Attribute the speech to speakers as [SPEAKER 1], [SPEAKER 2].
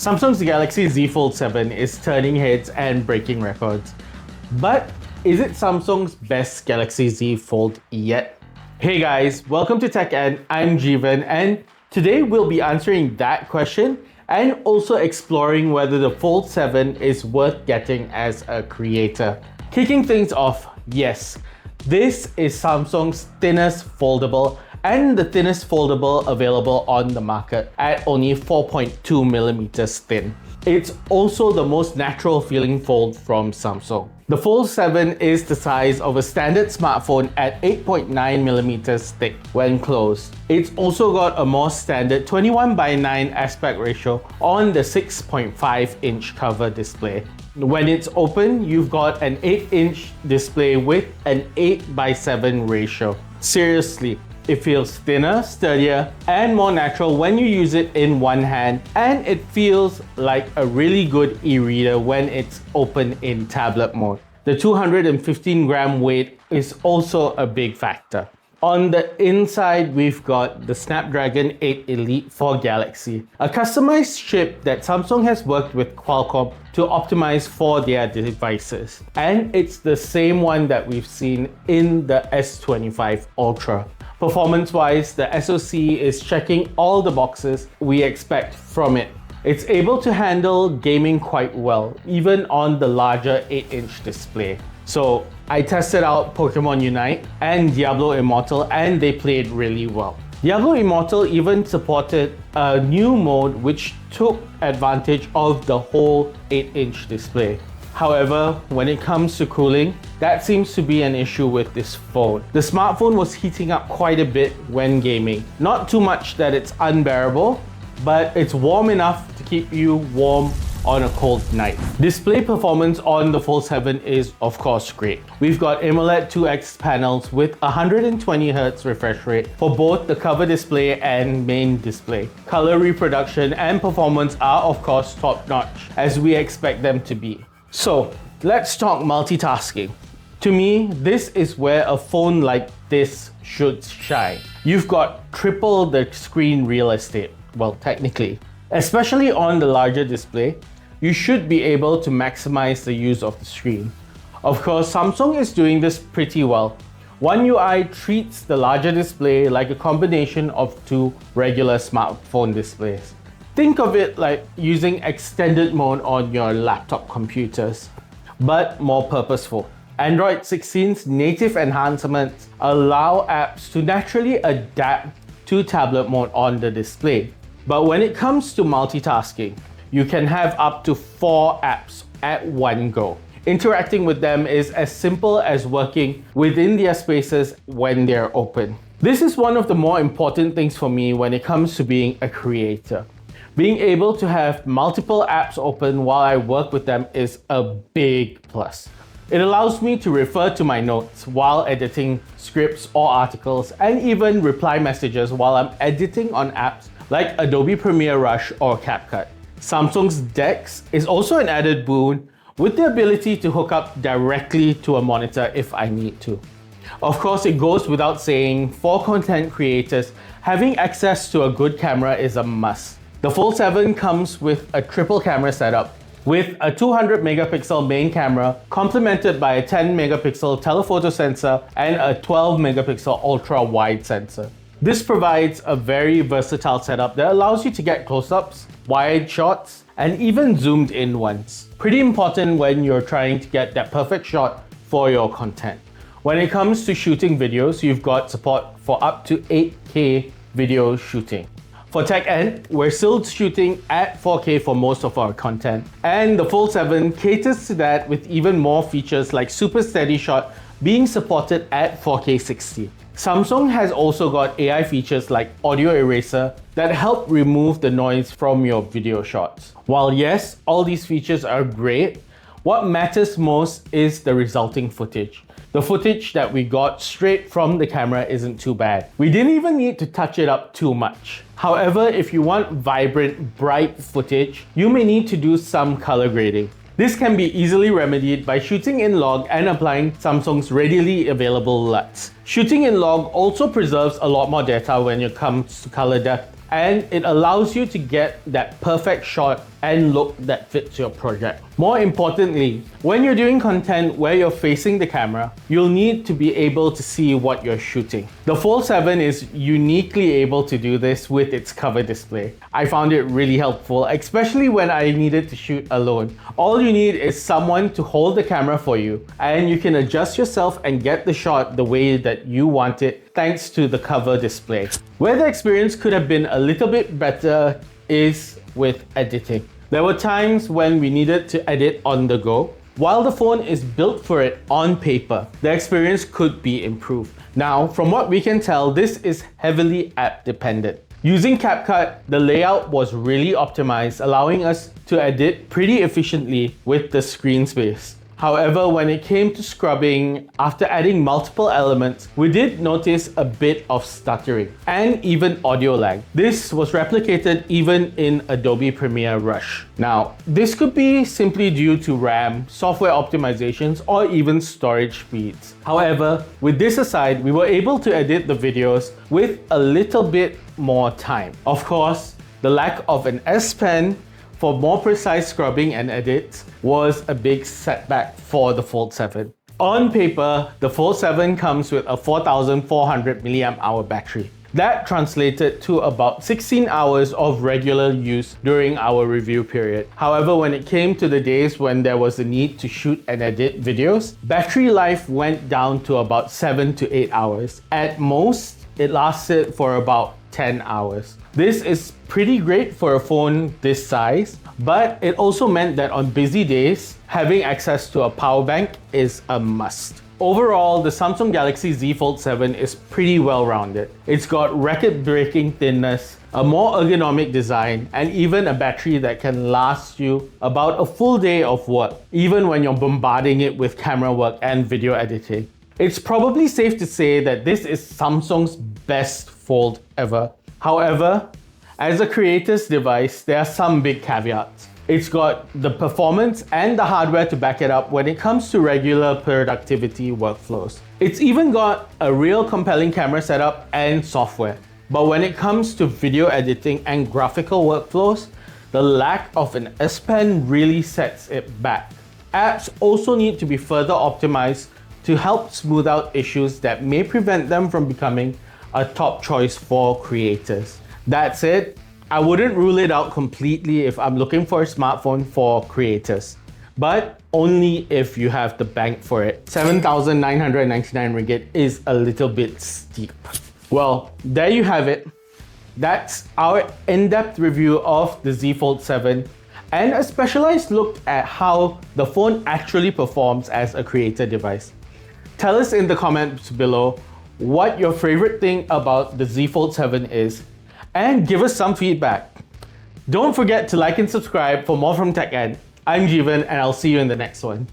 [SPEAKER 1] Samsung's Galaxy Z Fold7 is turning heads and breaking records. But is it Samsung's best Galaxy Z Fold yet? Hey guys, welcome to TechENT. I'm Jeevan, and today we'll be answering that question and also exploring whether the Fold7 is worth getting as a creator. Kicking things off, yes, this is Samsung's thinnest foldable and the thinnest foldable available on the market at only 4.2 millimeters thin. It's also the most natural feeling fold from Samsung. The Fold7 is the size of a standard smartphone at 8.9 millimeters thick when closed. It's also got a more standard 21:9 aspect ratio on the 6.5-inch cover display. When it's open, you've got an 8-inch display with an 8:7 ratio. Seriously, it feels thinner, sturdier, and more natural when you use it in one hand, and it feels like a really good e-reader when it's open in tablet mode. The 215-gram weight is also a big factor. On the inside, we've got the Snapdragon 8 Elite for Galaxy, a customized chip that Samsung has worked with Qualcomm to optimize for their devices. And it's the same one that we've seen in the S25 Ultra. Performance-wise, the SoC is checking all the boxes we expect from it. It's able to handle gaming quite well, even on the larger 8-inch display. So I tested out Pokemon Unite and Diablo Immortal, and they played really well. Diablo Immortal even supported a new mode which took advantage of the whole 8-inch display. However, when it comes to cooling, that seems to be an issue with this phone. The smartphone was heating up quite a bit when gaming. Not too much that it's unbearable, but it's warm enough to keep you warm on a cold night. Display performance on the Fold7 is of course great. We've got AMOLED 2X panels with 120Hz refresh rate for both the cover display and main display. Color reproduction and performance are of course top-notch, as we expect them to be. So let's talk multitasking. To me, this is where a phone like this should shine. You've got triple the screen real estate, well, technically. Especially on the larger display, you should be able to maximize the use of the screen. Of course, Samsung is doing this pretty well. One UI treats the larger display like a combination of two regular smartphone displays. Think of it like using extended mode on your laptop computers, but more purposeful. Android 16's native enhancements allow apps to naturally adapt to tablet mode on the display. But when it comes to multitasking, you can have up to 4 apps at one go. Interacting with them is as simple as working within their spaces when they're open. This is one of the more important things for me when it comes to being a creator. Being able to have multiple apps open while I work with them is a big plus. It allows me to refer to my notes while editing scripts or articles, and even reply messages while I'm editing on apps like Adobe Premiere Rush or CapCut. Samsung's DeX is also an added boon with the ability to hook up directly to a monitor if I need to. Of course, it goes without saying, for content creators, having access to a good camera is a must. The Fold7 comes with a triple camera setup with a 200 megapixel main camera complemented by a 10 megapixel telephoto sensor and a 12 megapixel ultra wide sensor. This provides a very versatile setup that allows you to get close-ups, wide shots, and even zoomed in ones. Pretty important when you're trying to get that perfect shot for your content. When it comes to shooting videos, you've got support for up to 8K video shooting. For TechENT, we're still shooting at 4K for most of our content, and the Fold7 caters to that with even more features like Super Steady Shot being supported at 4K 60. Samsung has also got AI features like audio eraser that help remove the noise from your video shots. While yes, all these features are great, what matters most is the resulting footage. The footage that we got straight from the camera isn't too bad. We didn't even need to touch it up too much. However, if you want vibrant, bright footage, you may need to do some color grading. This can be easily remedied by shooting in log and applying Samsung's readily available LUTs. Shooting in log also preserves a lot more data when it comes to color depth, and it allows you to get that perfect shot and look that fits your project. More importantly, when you're doing content where you're facing the camera, you'll need to be able to see what you're shooting. The Fold7 is uniquely able to do this with its cover display. I found it really helpful, especially when I needed to shoot alone. All you need is someone to hold the camera for you, and you can adjust yourself and get the shot the way that you want it thanks to the cover display. Where the experience could have been a little bit better is with editing. There were times when we needed to edit on the go. While the phone is built for it on paper, the experience could be improved. Now, from what we can tell, this is heavily app dependent. Using CapCut, the layout was really optimized, allowing us to edit pretty efficiently with the screen space. However, when it came to scrubbing, after adding multiple elements, we did notice a bit of stuttering and even audio lag. This was replicated even in Adobe Premiere Rush. Now, this could be simply due to RAM, software optimizations, or even storage speeds. However, with this aside, we were able to edit the videos with a little bit more time. Of course, the lack of an S Pen for more precise scrubbing and edits was a big setback for the Fold7. On paper, the Fold7 comes with a 4400 mAh battery. That translated to about 16 hours of regular use during our review period. However, when it came to the days when there was a need to shoot and edit videos, battery life went down to about 7 to 8 hours. At most, it lasted for about 10 hours. This is pretty great for a phone this size, but it also meant that on busy days, having access to a power bank is a must. Overall, the Samsung Galaxy Z Fold7 is pretty well-rounded. It's got record-breaking thinness, a more ergonomic design, and even a battery that can last you about a full day of work, even when you're bombarding it with camera work and video editing. It's probably safe to say that this is Samsung's best Fold ever. However, as a creator's device, there are some big caveats. It's got the performance and the hardware to back it up when it comes to regular productivity workflows. It's even got a real compelling camera setup and software. But when it comes to video editing and graphical workflows, the lack of an S Pen really sets it back. Apps also need to be further optimized to help smooth out issues that may prevent them from becoming a top choice for creators. That said, I wouldn't rule it out completely if I'm looking for a smartphone for creators, but only if you have the bank for it. 7,999 ringgit is a little bit steep. Well, there you have it. That's our in-depth review of the Z Fold7 and a specialized look at how the phone actually performs as a creator device. Tell us in the comments below what your favorite thing about the Z Fold7 is, and give us some feedback. Don't forget to like and subscribe for more from TechENT. I'm Jeevan, and I'll see you in the next one.